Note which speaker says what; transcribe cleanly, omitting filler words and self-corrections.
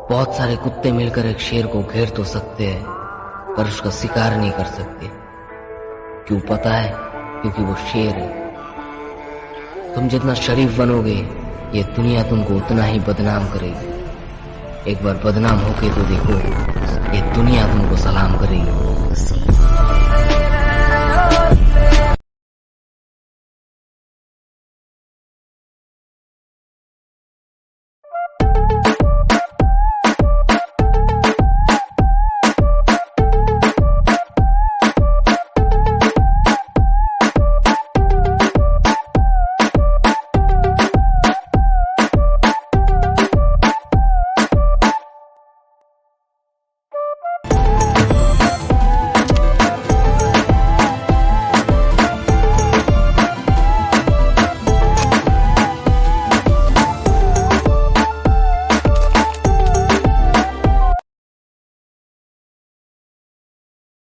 Speaker 1: बहुत सारे कुत्ते मिलकर एक शेर को घेर तो सकते हैं, पर उसका शिकार नहीं कर सकते। क्यों पता है? क्योंकि वो शेर है। तुम जितना शरीफ बनोगे, ये दुनिया तुमको उतना ही बदनाम करेगी। एक बार बदनाम होके तो देखो, ये दुनिया तुमको सलाम करेगी।